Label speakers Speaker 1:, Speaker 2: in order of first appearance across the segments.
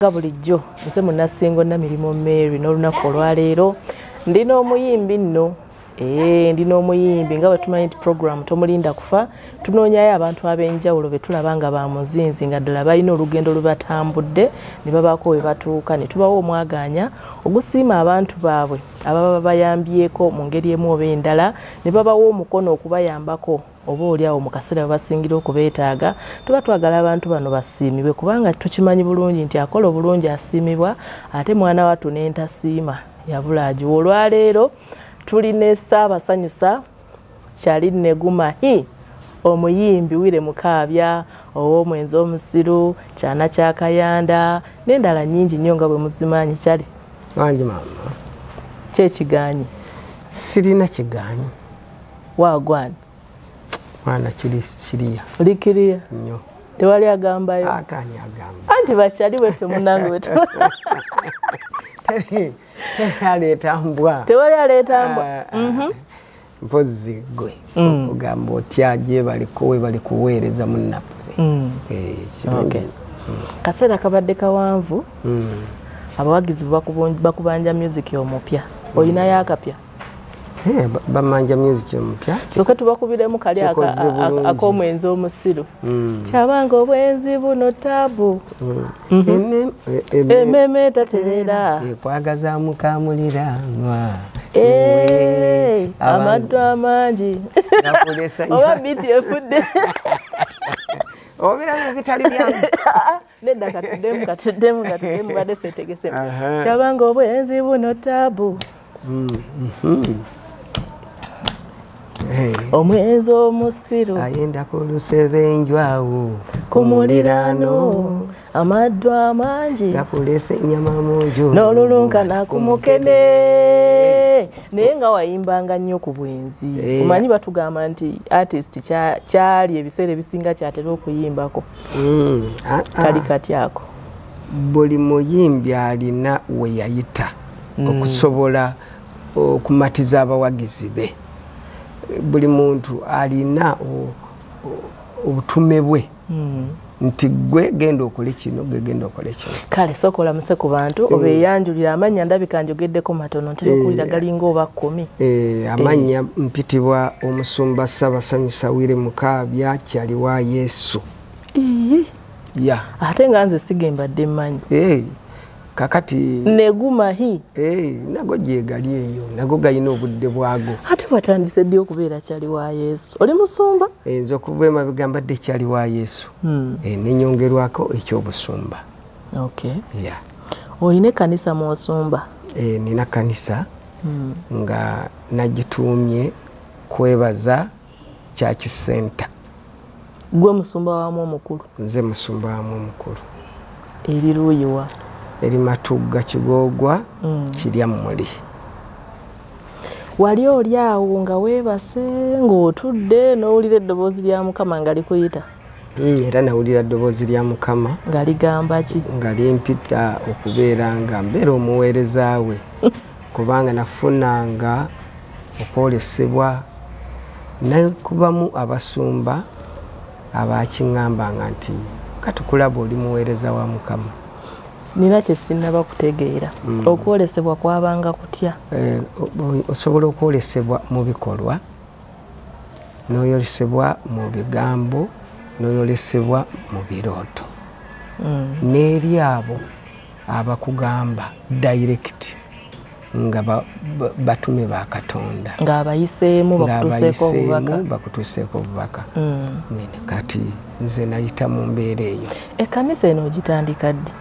Speaker 1: Bulijjo nze munnasingo Namirimo Mary n'olunaku olwaleero ndina omuyimbi nno ndina omuyimbi nga bwe tumanyi nti program tomulinda kufa tunoonyayo abantu ab'enjawulo be tulaba nga ba muzinzi nga ddala balina olugendo lubatambudde ne babaako we batuuka ne tubawo omwaganya ogusiima abantu baabwe ababa bayambyeko mu ngeri emu oba endala ne babawo omukono okubayambako oba oliawo mu kaseera basingira okubeetaaga tuba twagala abantu bano basiimibwe kubanga tukimanyi bulungi nti akola obulungi asiimibwa ate mwana wattu n'entasiima yabula agiwa. Olwaleero tulina Ssaabasanyusa Charline Negumahi omuyimbi Wire Mukaabya ow'omwenzi omusiru kyana kya Kayanda n'endala nnyingi nnyo nga bwe muzimanyi. Kyali
Speaker 2: wangi mama
Speaker 1: kyekiganyi
Speaker 2: sirina kiganyi
Speaker 1: wagwani
Speaker 2: mwana kiriya
Speaker 1: likiriya
Speaker 2: nnyo
Speaker 1: tewali agambayo
Speaker 2: atani agamba
Speaker 1: anti bakyali bwe temunange bwe
Speaker 2: aleeta mbwa
Speaker 1: tewali aleeta mbwa
Speaker 2: mpozi gwe ogamba otya gye baliko we bali kuweereza munnaffe
Speaker 1: kaseera kabadde kawanvu abawagizi bakubanja music omupya olinayo akapya
Speaker 2: bamanja music omupya
Speaker 1: soka tubakubiremu kali ak'omwenzi omusiru kyabanga obwenzi buno tabu ememe taterera
Speaker 2: ekwagaza mukamuliranwa
Speaker 1: amaddu amangi oba biti efudde
Speaker 2: obiranga bitali byange
Speaker 1: nedda katuddemu badde seetegesemu kyabanga obwenzi buno tabu omwenzi omusiru
Speaker 2: ayenda ku lusebenjwawo
Speaker 1: ku muliraano amaddu amangi
Speaker 2: gakulesa ennyama munju
Speaker 1: n'olulunkana ku mukene naye nga wayimbanga nnyo ku bwenzi omanyi batugamba nti artist kyali ebiseera ebisinga kyatera okuyimbako kali kati ako
Speaker 2: buli muyimbi alina we yayita okusobola okumatiza abawagizi be buli muntu alina obutume bwe nti gwe genda okole kino gwe genda okole kino
Speaker 1: kale sokola muse ku bantu obeeyanjulira amannya ndabika njogeddeko matono ntera okuwulira galinga oba 10
Speaker 2: amannya mpitibwa omusumba Ssaabasanyusa Wire Mukaabya Kyali wa Yesu
Speaker 1: ate nga nze sigembadde mmanyi
Speaker 2: kakati
Speaker 1: Negumahi
Speaker 2: nago gyegali eyo nago gayina obudde bwago
Speaker 1: ate watandise ddi okubeera Kyali wa Yesu oli musumba
Speaker 2: nze okuva emabega mbadde Kyali wa Yesu nenyongerwako ekyobusumba
Speaker 1: oyina ekkanisa mw'osumba
Speaker 2: nina kanisa nga nagituumye Kwebaza Church Center.
Speaker 1: Gwe musumba wamu omukulu?
Speaker 2: Nze musumba wamu omukulu.
Speaker 1: Eri luuyi wa?
Speaker 2: Eri Matugga Kigoogwa kirya muli.
Speaker 1: Wali oli awo nga weebase ng'otudde n'owulira eddoboozi lya Mukama nga likuyita?
Speaker 2: Era nawulira eddoboozi lya Mukama
Speaker 1: nga ligamba ki?
Speaker 2: Nga limpita okubeera nga mbeera omuweereza we kubanga nafunanga okwolesebwa nakubamu abasumba abakiŋŋambanga nti katukulaba oli muweereza wa Mukama.
Speaker 1: Nina kye sinnaba kutegeera. Okwolesebwa kwabanga kutya?
Speaker 2: Osobola okwolesebwa mu bikolwa, n'oyolesebwa mu bigambo, n'oyolesebwa mu birooto. N'eri abo abakugamba direct nga batume ba Katonda.
Speaker 1: Ng'abayiseemu
Speaker 2: bakutuuseeko obubaka. Kati nze nayita mu mbeera eyo.
Speaker 1: Ekkanisa eno ogitandika ddi?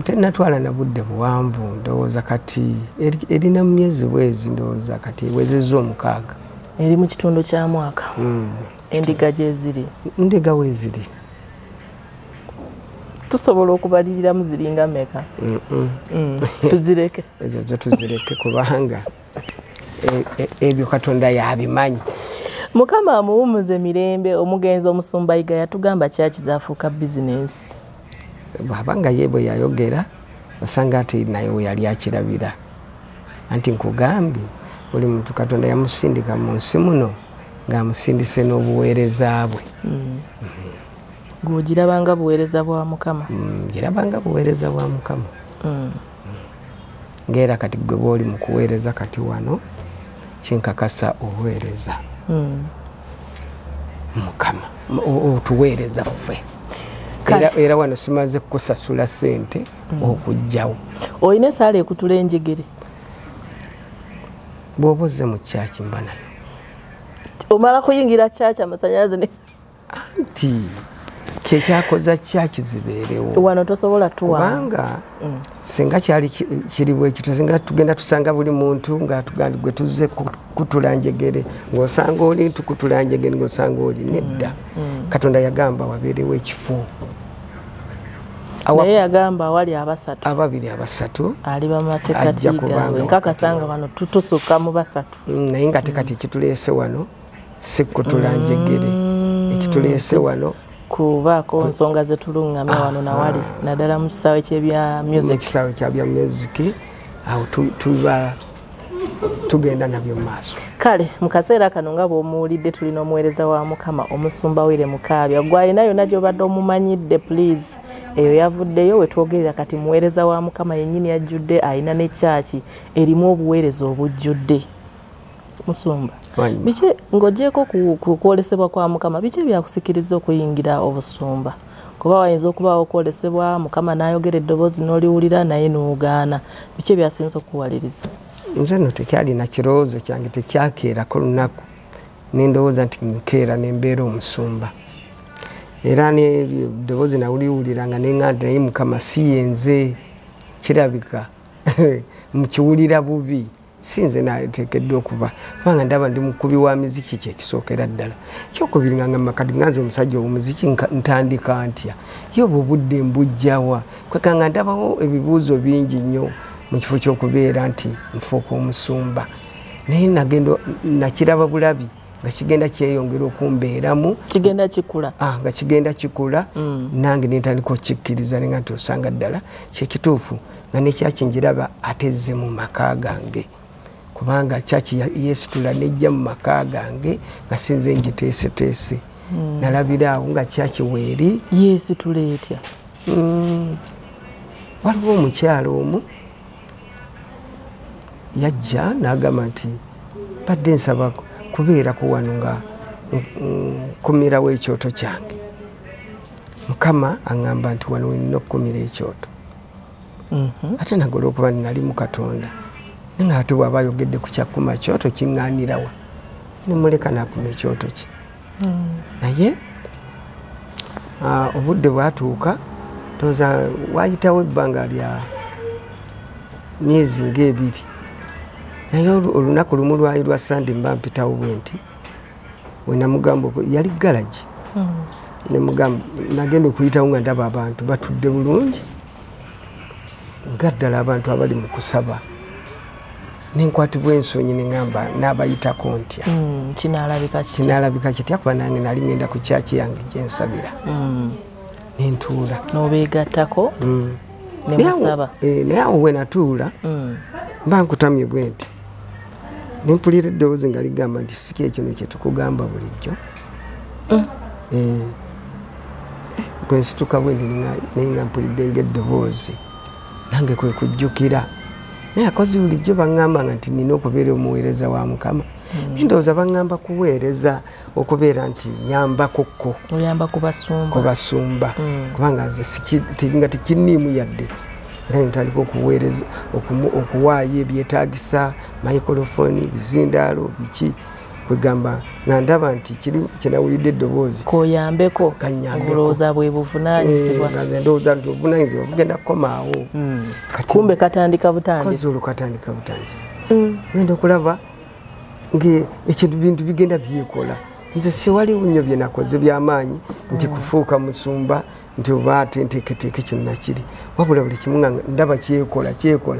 Speaker 2: Tenatwala na budde buwanvu, ndowooza kati erina mu myezi bwezi, ndowooza kati ewezezza 6.
Speaker 1: Eri mu kitundu kya mwaka. Endiga gye ziri?
Speaker 2: Ndiga weeziri.
Speaker 1: Tusobola okubaliriramu ziringa mmeka? Tuzireke.
Speaker 2: Ezo zo tuzireke kubanga ebyo Katonda yabimanyi.
Speaker 1: Mukama amuwummuze mirembe. Omugenzi omusumba Yiga yatugamba kyaki zaafuuka bizinensi.
Speaker 2: Bw'abanga ye bwe yayogera basanga ate naye we yali akirabira. Anti nkugambye buli muntu Katonda yamusindika mu nsi muno ng'amusindise n'obuweereza bwe.
Speaker 1: Gugirabanga buweereza bwa Mukama.
Speaker 2: Girabanga buweereza bwa Mukama. Ngera kati gwe bw'oli mu kuweereza kati wano kinkakasa oweereza Mukama otuweereza ffe. Era wano simaze kukusasula ssente okujjawo.
Speaker 1: Oyina essaala ekutula enjegere?
Speaker 2: Bw'oba ozze mu kyaki mba nayo.
Speaker 1: Omala kuyingira kyaki amasannyalaze ne
Speaker 2: anti kyekyakoza kyaki zibeerewo.
Speaker 1: Wano tosobola tuwa.
Speaker 2: Kubanga singa kyali kiri bwekito singa tugenda tusanga buli muntu ng'atugamba gwe tuzze kutula njegere ng'osanga oli tukutula njegere ng'osanga oli nedda. Katonda yagamba wabeerewo ekifo.
Speaker 1: Naye yagamba awali abasatu.
Speaker 2: Ababiri abasatu.
Speaker 1: Ali bamasekati gaabwe. Nkakasanga wano tutusukka mu basatu.
Speaker 2: Naye nga tekati ekituleese wano si kutula njegere. Ekituleese wano
Speaker 1: kubaako nsonga zetulungamya wano nawali naddala mu kisaawe ky'ebya music.
Speaker 2: Mu kisaawe ky'ebya music awo tuba tugenda nabyo mu maaso.
Speaker 1: Kale mu kaseera kano nga bw'omuwulidde tulina omuweereza wa Mukama Omusumba Wire Mukaabya. Gwe alina yonna gy'obadde omumanyidde please. Eyo yavuddeyo we twogerera kati muweereza wa Mukama yennyini yajjudde alina ne kyaki erimu obuweereza obujjudde. Musumba. Biki ng'ogyeko ku kwolesebwa kwa Mukama biki byakusikiriza okuyingira obusumba? Kuba wayinza okubaawo okwolesebwa Mukama n'ayogera eddoboozi n'oliwulira naye n'ogaana. Biki byasinza okuwaliriza?
Speaker 2: Nze no tekyalina kirowoozo kyange tekyakeerako lunaku nendowooza nti nkeera nembeera omusumba. Era n'eddoboozi nawuliwuliranga neŋŋamba naye Mukama si yenze kirabika mukiwulira bubi. Sinze nateekeddwa okuba kubanga ndaba ndi mukubi wa miziki kyekisookera ddala. Kyokubiri ngamba kati nganze omusajja omuziki ntandika ntya ye obwo obudde mbujjawa kwekanga ndabawo ebibuuzo bingi nnyo mu kifo ky'okubeera nti nfuuka omusumba. Naye nagenda nakiraba bulabi nga kigenda kyeyongera okumbeeramu
Speaker 1: kigenda kikula
Speaker 2: nga kigenda kikula nange nentandika okukikkiriza nenga nti osanga ddala kyekituufu nga nekyaki njiraba atezze mu maka gange kubanga kyaki yeesitula nejja mu maka gange nga sinze ngiteeseteese. Nalabira awo nga kyaki weeri
Speaker 1: yeesitula etya.
Speaker 2: Waliwo omukyalo omu yajja n'agamba nti badde nsaba kubeerako wano nga nkumirawo ekyoto kyange. Mukama aŋŋamba nti wano wenina okukumira ekyoto. Ate nagola okuba nali mu Katonda naye ate bw'aba ayogedde ku kyakuma kyoto kiŋŋaanirawa nemuleka n'akuma ekyoto kye. Naye obudde bwatuuka tooza waayitawo ebbanga lya myezi ng'ebiri. Naye olunaku lumu lwali lwa Sande mba mpitawo bwe nti we namugamba yali galagi nemugamba nagenda okuyitawo nga ndaba abantu batudde bulungi nga ddala abantu abali mu kusaba nenkwatibwa ensonyi neŋŋamba n'abayitako ntya kinaalabika kitya kuba nange nali ngenda ku kyaki yange gyensabira nentuula
Speaker 1: n'obeegattako nemusaba.
Speaker 2: Naye awo we natuula mba nkutamye bwe nti nempulira eddoboozi nga ligamba nti siki ekino kyetukugamba bulijjo. Bwe nsituka bwe ndi naye nga mpulidde ng'eddoboozi nange kwe kujjukira naye akozi bulijjo baŋŋambanga nti nina okubeera omuweereza wa Mukama. Ndowooza baŋŋamba kuweereza okubeera nti nyambakokko
Speaker 1: oyamba
Speaker 2: kubasumba kubanga nze nga tekinniimu yadde. Era ntandika okuweereza okuwaayo ebyetaagisa mayikolofoni bizindaalo biki kwegamba nga ndaba nti kyenawulidde eddoboozi
Speaker 1: koyambeko obulowooza bwe buvunaanyizibwa
Speaker 2: nga nze ndowooza nti obuvunaanyizibwa bugenda kukomaawo.
Speaker 1: Kumbe katandika butandisi
Speaker 2: olwo katandika butandisi ngenda okulaba bintu bigenda byekola. Nze siwaliwo nnyo bye nakoze by'amaanyi nti kufuuka musumba nti oba ate nteeketeeke kyonna kiri wabula buli kimu nga ndaba kyekola